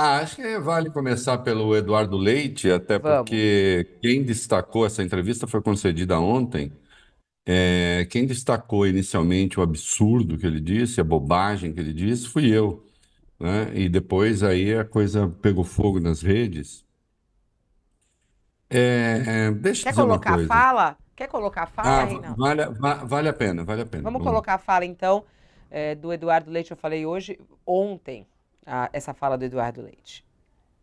Acho que vale começar pelo Eduardo Leite, até Vamos. porque quem destacou essa entrevista foi concedida ontem. Quem destacou inicialmente o absurdo que ele disse, a bobagem que ele disse, fui eu, né? E depois aí a coisa pegou fogo nas redes. Deixa eu Quer dizer uma colocar a coisa. fala? Quer colocar a fala, Reinaldo? Vale a pena, vale a pena. Vamos Vamos lá. colocar a fala, então, do Eduardo Leite. Eu falei ontem, essa fala do Eduardo Leite.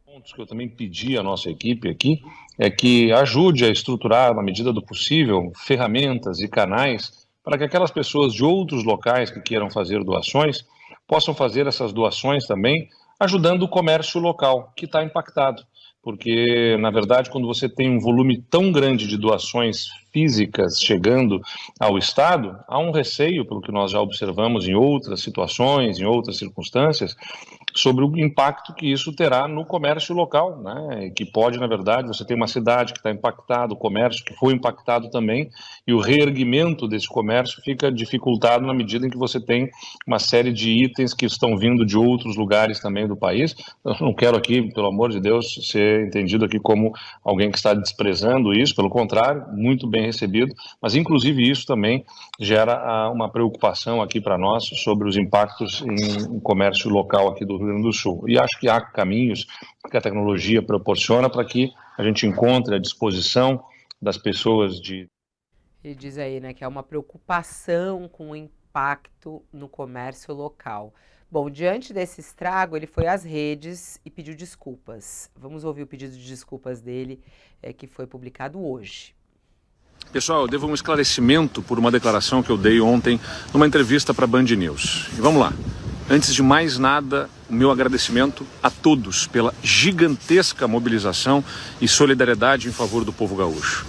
Pontos que eu também pedi à nossa equipe aqui é que ajude a estruturar, na medida do possível, ferramentas e canais para que aquelas pessoas de outros locais que queiram fazer doações possam fazer essas doações também, ajudando o comércio local que está impactado. Porque, na verdade, quando você tem um volume tão grande de doações físicas chegando ao Estado, há um receio, pelo que nós já observamos em outras situações, em outras circunstâncias, sobre o impacto que isso terá no comércio local, né? Que pode, na verdade, você tem uma cidade que está impactada, o comércio que foi impactado também, e o reerguimento desse comércio fica dificultado na medida em que você tem uma série de itens que estão vindo de outros lugares também do país. Eu não quero aqui, pelo amor de Deus, ser entendido aqui como alguém que está desprezando isso, pelo contrário, muito bem recebido, mas inclusive isso também gera uma preocupação aqui para nós sobre os impactos em comércio local aqui do Rio Grande do Sul. E acho que há caminhos que a tecnologia proporciona para que a gente encontre a disposição das pessoas de. Ele diz aí, né, que é uma preocupação com o impacto no comércio local. Bom, diante desse estrago, ele foi às redes e pediu desculpas. Vamos ouvir o pedido de desculpas dele, que foi publicado hoje. Pessoal, eu devo um esclarecimento por uma declaração que eu dei ontem numa entrevista para a Band News. E vamos lá. Antes de mais nada, o meu agradecimento a todos pela gigantesca mobilização e solidariedade em favor do povo gaúcho.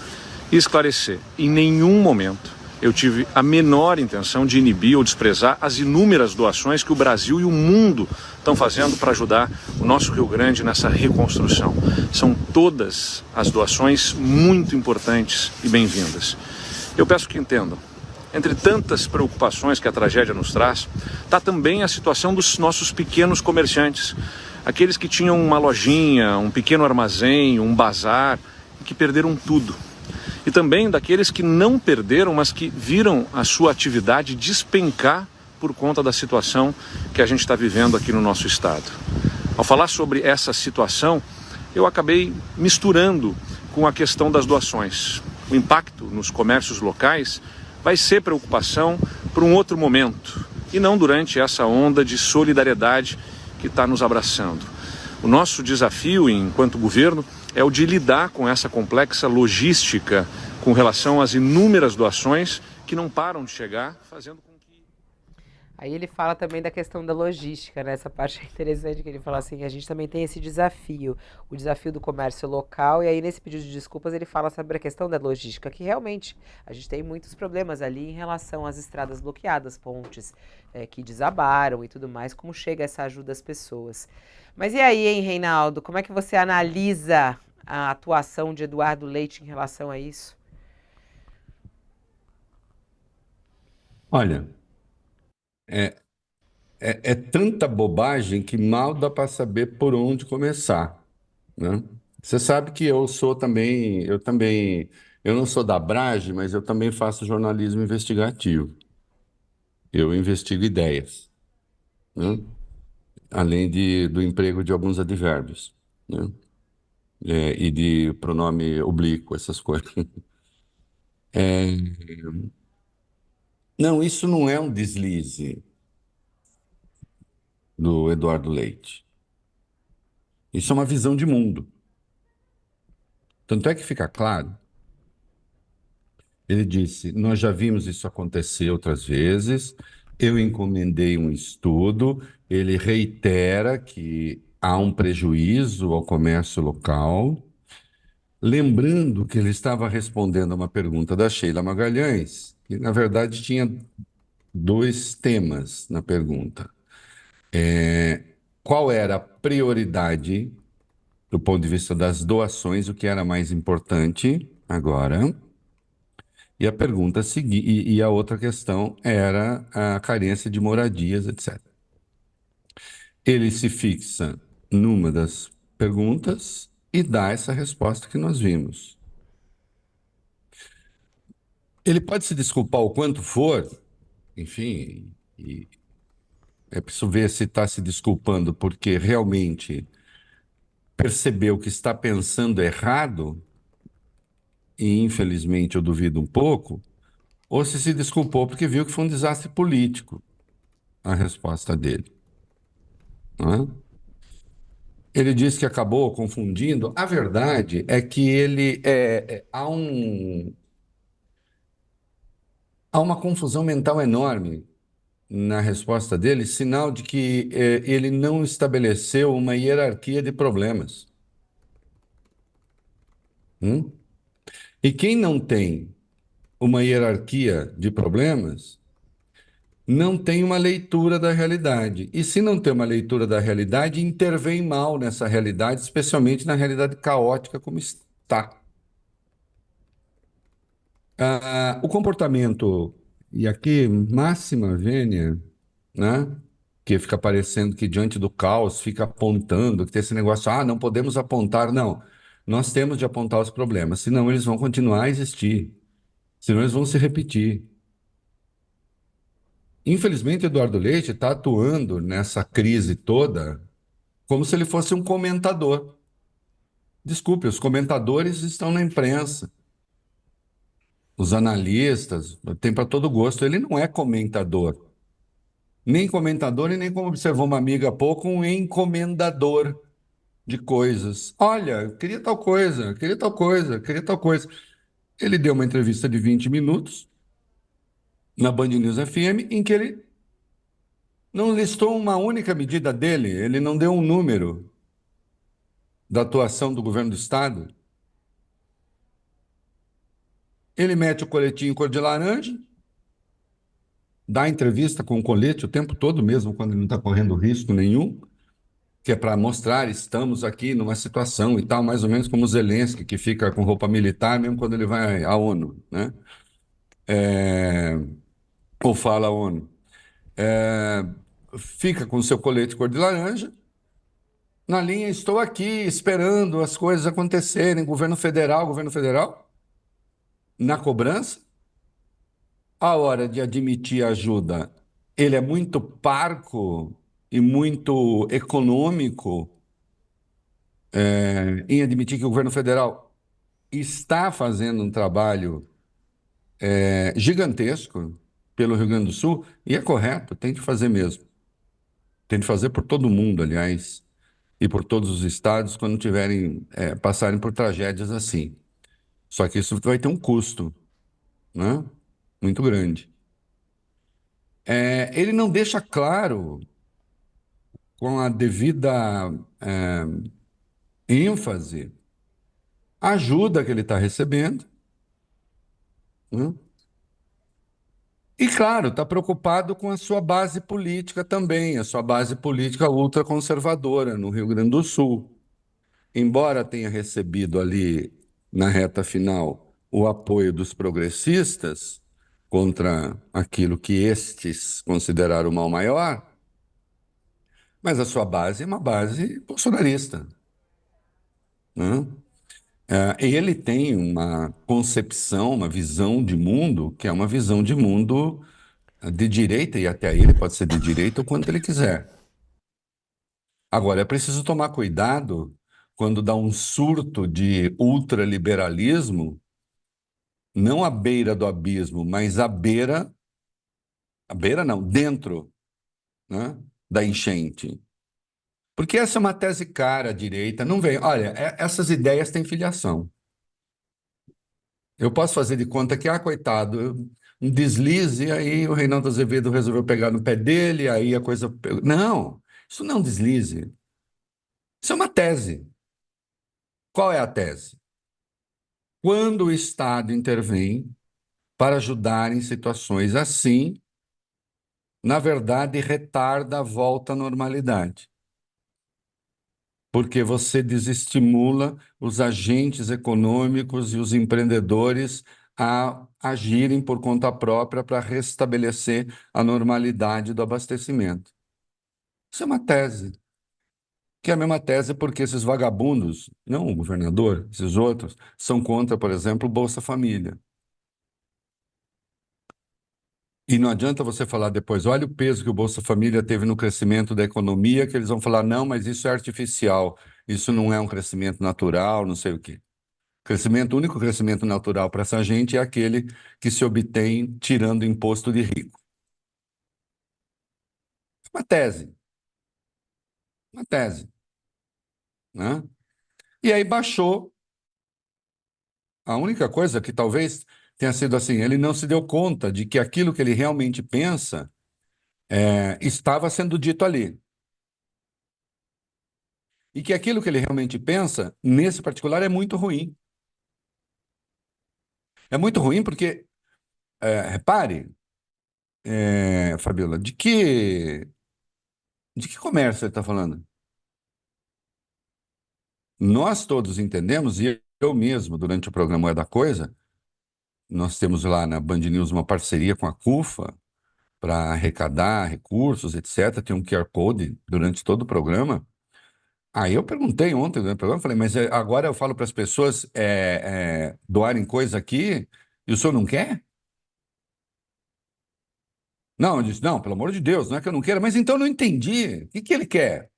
E esclarecer, em nenhum momento eu tive a menor intenção de inibir ou desprezar as inúmeras doações que o Brasil e o mundo estão fazendo para ajudar o nosso Rio Grande nessa reconstrução. São todas as doações muito importantes e bem-vindas. Eu peço que entendam. Entre tantas preocupações que a tragédia nos traz, está também a situação dos nossos pequenos comerciantes, aqueles que tinham uma lojinha, um pequeno armazém, um bazar, e que perderam tudo. E também daqueles que não perderam, mas que viram a sua atividade despencar por conta da situação que a gente está vivendo aqui no nosso estado. Ao falar sobre essa situação, eu acabei misturando com a questão das doações. O impacto nos comércios locais vai ser preocupação para um outro momento, e não durante essa onda de solidariedade que está nos abraçando. O nosso desafio, enquanto governo, é o de lidar com essa complexa logística com relação às inúmeras doações que não param de chegar, fazendo com que... Aí ele fala também da questão da logística, né? Essa parte é interessante que ele fala assim, a gente também tem esse desafio, o desafio do comércio local, e aí nesse pedido de desculpas ele fala sobre a questão da logística, que realmente a gente tem muitos problemas ali em relação às estradas bloqueadas, pontes que desabaram e tudo mais, como chega essa ajuda às pessoas. Mas e aí, hein, Reinaldo, como é que você analisa a atuação de Eduardo Leite em relação a isso? Olha, é, é tanta bobagem que mal dá para saber por onde começar, né? Você sabe que eu não sou da Abrage, mas eu também faço jornalismo investigativo. Eu investigo ideias, né? Além do emprego de alguns advérbios, né? E de pronome oblíquo, essas coisas. É, não, isso não é um deslize do Eduardo Leite. Isso é uma visão de mundo. Tanto é que fica claro, ele disse: Nós já vimos isso acontecer outras vezes, eu encomendei um estudo, ele reitera que há um prejuízo ao comércio local, lembrando que ele estava respondendo a uma pergunta da Sheila Magalhães, que na verdade tinha dois temas na pergunta. Qual era a prioridade do ponto de vista das doações, o que era mais importante agora? E a outra questão era a carência de moradias, etc. Ele se fixa numa das perguntas e dá essa resposta que nós vimos. Ele pode se desculpar o quanto for, enfim, e é preciso ver se está se desculpando porque realmente percebeu que está pensando errado, e infelizmente eu duvido um pouco, ou se desculpou porque viu que foi um desastre político a resposta dele, não é? Ele disse que acabou confundindo. A verdade é que há uma confusão mental enorme na resposta dele, sinal de que ele não estabeleceu uma hierarquia de problemas. Hum? E quem não tem uma hierarquia de problemas não tem uma leitura da realidade. E se não tem uma leitura da realidade, intervém mal nessa realidade, especialmente na realidade caótica como está. O comportamento, e aqui máxima vênia, né? Que fica parecendo que diante do caos fica apontando, que tem esse negócio, não podemos apontar. Não, nós temos de apontar os problemas, senão eles vão continuar a existir, senão eles vão se repetir. Infelizmente, Eduardo Leite está atuando nessa crise toda como se ele fosse um comentador. Desculpe, os comentadores estão na imprensa, os analistas, tem para todo gosto. Ele não é comentador. Nem comentador e nem, como observou uma amiga há pouco, um encomendador de coisas. Olha, eu queria tal coisa, queria tal coisa, queria tal coisa. Ele deu uma entrevista de 20 minutos na Band News FM em que ele não listou uma única medida dele, ele não deu um número da atuação do governo do Estado. Ele mete o coletinho cor de laranja, dá entrevista com o colete o tempo todo, mesmo quando ele não está correndo risco nenhum, que é para mostrar, estamos aqui numa situação e tal, mais ou menos como o Zelensky, que fica com roupa militar mesmo quando ele vai à ONU, né? Ou fala à ONU. É, fica com o seu colete cor de laranja, na linha, estou aqui esperando as coisas acontecerem, governo federal, na cobrança, a hora de admitir ajuda, ele é muito parco e muito econômico, em admitir que o governo federal está fazendo um trabalho gigantesco pelo Rio Grande do Sul, e é correto, tem que fazer mesmo. Tem que fazer por todo mundo, aliás, e por todos os estados quando passarem por tragédias assim. Só que isso vai ter um custo, né? Muito grande. Ele não deixa claro, com a devida ênfase, a ajuda que ele está recebendo, né? E, claro, está preocupado com a sua base política também, a sua base política ultraconservadora no Rio Grande do Sul. Embora tenha recebido ali, na reta final, o apoio dos progressistas contra aquilo que estes consideraram o mal maior, mas a sua base é uma base bolsonarista, né? Ele tem uma concepção, uma visão de mundo, que é uma visão de mundo de direita, e até aí ele pode ser de direita o quanto ele quiser. Agora, é preciso tomar cuidado quando dá um surto de ultraliberalismo, não à beira do abismo, mas à beira não, dentro, né, da enchente. Porque essa é uma tese cara à direita, não vem. Olha, essas ideias têm filiação. Eu posso fazer de conta que, coitado, um deslize, e aí o Reinaldo Azevedo resolveu pegar no pé dele, aí a coisa. Não, isso não é um deslize. Isso é uma tese. Qual é a tese? Quando o Estado intervém para ajudar em situações assim, na verdade, retarda a volta à normalidade. Porque você desestimula os agentes econômicos e os empreendedores a agirem por conta própria para restabelecer a normalidade do abastecimento. Isso é uma tese. Que é a mesma tese porque esses vagabundos, não o governador, esses outros, são contra, por exemplo, o Bolsa Família. E não adianta você falar depois, olha o peso que o Bolsa Família teve no crescimento da economia, que eles vão falar, não, mas isso é artificial, isso não é um crescimento natural, não sei o quê. Crescimento, o único crescimento natural para essa gente é aquele que se obtém tirando imposto de rico. Uma tese, uma tese, né? E aí baixou. A única coisa que talvez tenha sido assim, ele não se deu conta de que aquilo que ele realmente pensa estava sendo dito ali. E que aquilo que ele realmente pensa, nesse particular, é muito ruim. É muito ruim porque, repare, Fabiola, de que comércio ele está falando? Nós todos entendemos, e eu mesmo, durante o programa É da Coisa, nós temos lá na Band News uma parceria com a CUFA para arrecadar recursos, etc. Tem um QR Code durante todo o programa. Aí eu perguntei ontem no programa, falei, mas agora eu falo para as pessoas doarem coisa aqui e o senhor não quer? Não, eu disse, não, pelo amor de Deus, não é que eu não queira, mas então eu não entendi. O que que ele quer?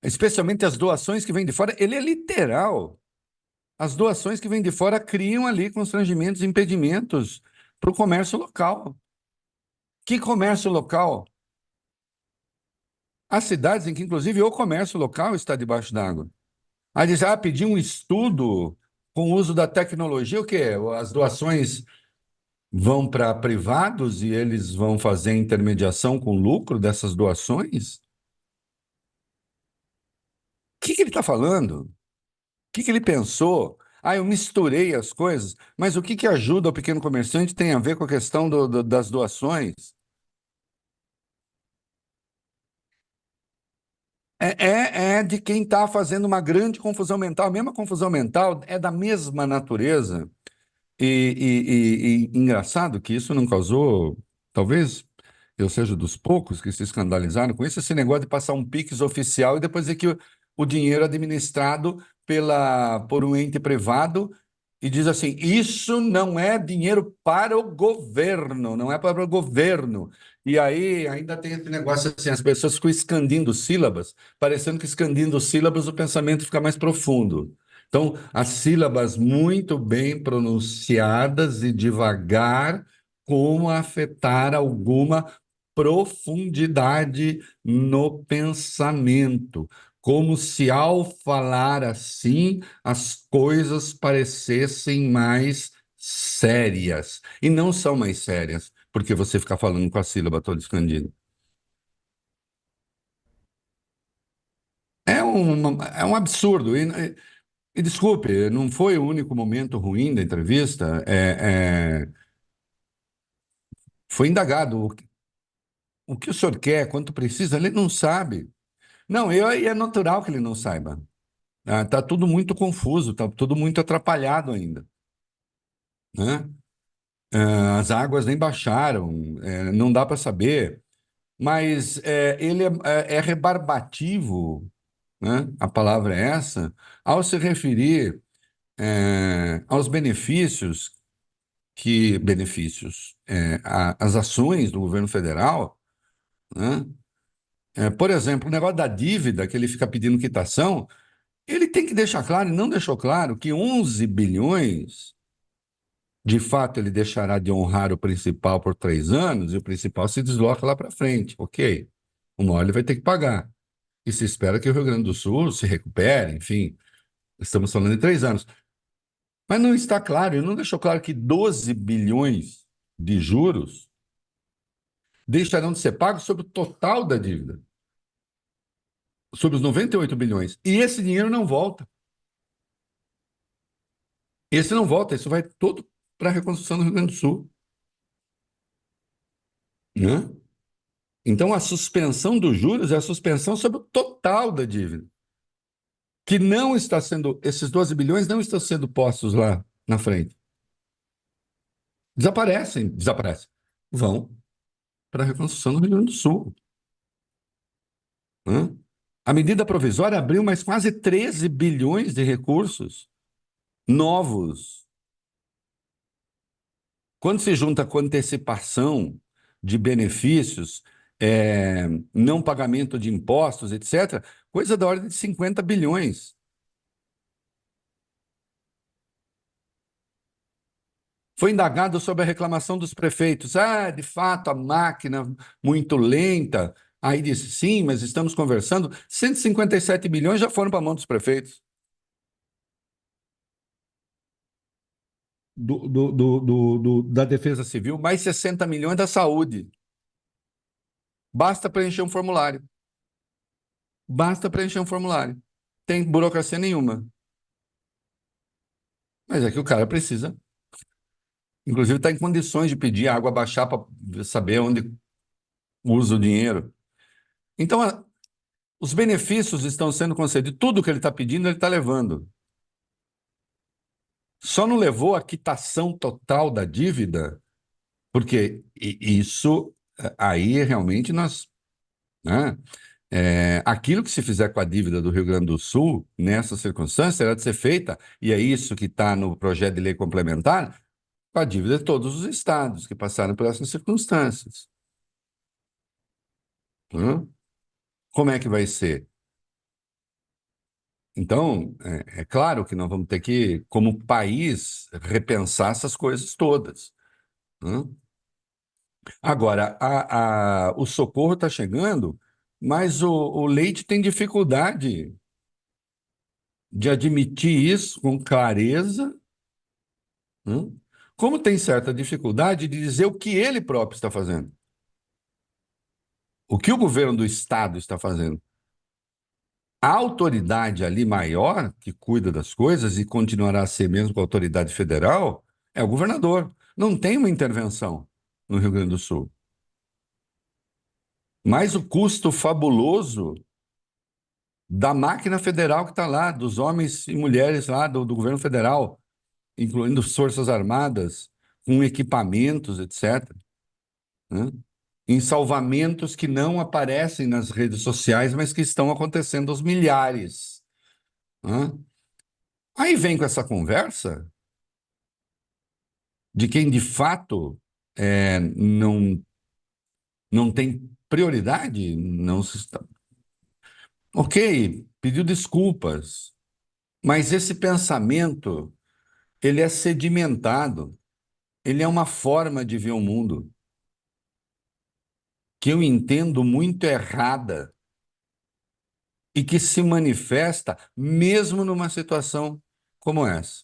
Especialmente as doações que vêm de fora, ele é literal. As doações que vêm de fora criam ali constrangimentos, impedimentos para o comércio local. Que comércio local? Há cidades em que, inclusive, o comércio local está debaixo d'água. Aí diz, pedir um estudo com o uso da tecnologia, o quê? As doações vão para privados e eles vão fazer intermediação com lucro dessas doações? O que que ele está falando? O que que ele pensou? Eu misturei as coisas, mas o que que ajuda o pequeno comerciante tem a ver com a questão das doações? É de quem está fazendo uma grande confusão mental. A mesma confusão mental é da mesma natureza. E engraçado que isso não causou, talvez eu seja dos poucos que se escandalizaram com isso, esse negócio de passar um Pix oficial e depois dizer que o dinheiro é administrado por um ente privado e diz assim: isso não é dinheiro para o governo, não é para o governo. E aí ainda tem esse negócio assim: as pessoas ficam escandindo sílabas, parecendo que escandindo sílabas o pensamento fica mais profundo. Então, as sílabas muito bem pronunciadas e devagar, como afetar alguma profundidade no pensamento. Como se, ao falar assim, as coisas parecessem mais sérias. E não são mais sérias, porque você fica falando com a sílaba toda escondida. É um absurdo. E desculpe, não foi o único momento ruim da entrevista. Foi indagado o que o senhor quer, quanto precisa, ele não sabe. Não, e é natural que ele não saiba. Tá tudo muito confuso, tá tudo muito atrapalhado ainda, né? As águas nem baixaram, não dá para saber. Mas ele é rebarbativo, né? A palavra é essa, ao se referir aos as ações do governo federal, né? Por exemplo, o negócio da dívida, que ele fica pedindo quitação, ele tem que deixar claro, e não deixou claro, que 11 bilhões, de fato, ele deixará de honrar o principal por 3 anos, e o principal se desloca lá para frente. Ok, uma hora ele vai ter que pagar. E se espera que o Rio Grande do Sul se recupere, enfim, estamos falando de 3 anos. Mas não está claro, ele não deixou claro que 12 bilhões de juros deixarão de ser pagos sobre o total da dívida, sobre os 98 bilhões. E esse dinheiro não volta. Esse não volta, isso vai todo para a reconstrução do Rio Grande do Sul, né? Então, a suspensão dos juros é a suspensão sobre o total da dívida, que não está sendo, esses 12 bilhões não estão sendo postos lá na frente. Desaparecem. Vão para a reconstrução do Rio Grande do Sul, né? A medida provisória abriu mais quase 13 bilhões de recursos novos. Quando se junta com antecipação de benefícios, não pagamento de impostos, etc., coisa da ordem de 50 bilhões. Foi indagado sobre a reclamação dos prefeitos. Ah, de fato, a máquina muito lenta. Aí disse, sim, mas estamos conversando. 157 bilhões já foram para a mão dos prefeitos. Da Defesa Civil, mais 60 milhões da saúde. Basta preencher um formulário. Basta preencher um formulário. Tem burocracia nenhuma. Mas é que o cara precisa. Inclusive, está em condições de pedir a água baixar para saber onde usa o dinheiro. Então, os benefícios estão sendo concedidos. Tudo que ele está pedindo, ele está levando. Só não levou a quitação total da dívida, porque isso aí realmente nós, né? Aquilo que se fizer com a dívida do Rio Grande do Sul, nessa circunstância, era de ser feita, e é isso que está no projeto de lei complementar, com a dívida de todos os estados que passaram por essas circunstâncias. Né? Como é que vai ser? Então, é claro que nós vamos ter que, como país, repensar essas coisas todas. Né? Agora, o socorro está chegando, mas o leite tem dificuldade de admitir isso com clareza, né? Como tem certa dificuldade de dizer o que ele próprio está fazendo, o que o governo do estado está fazendo. A autoridade ali maior, que cuida das coisas e continuará a ser mesmo com a autoridade federal, é o governador. Não tem uma intervenção no Rio Grande do Sul. Mas o custo fabuloso da máquina federal que está lá, dos homens e mulheres lá do governo federal, incluindo as Forças Armadas, com equipamentos, etc., né? Em salvamentos que não aparecem nas redes sociais, mas que estão acontecendo aos milhares. Né? Aí vem com essa conversa de quem de fato não tem prioridade, não se está. Ok, pediu desculpas, mas esse pensamento ele é sedimentado, ele é uma forma de ver o mundo que eu entendo muito errada e que se manifesta mesmo numa situação como essa.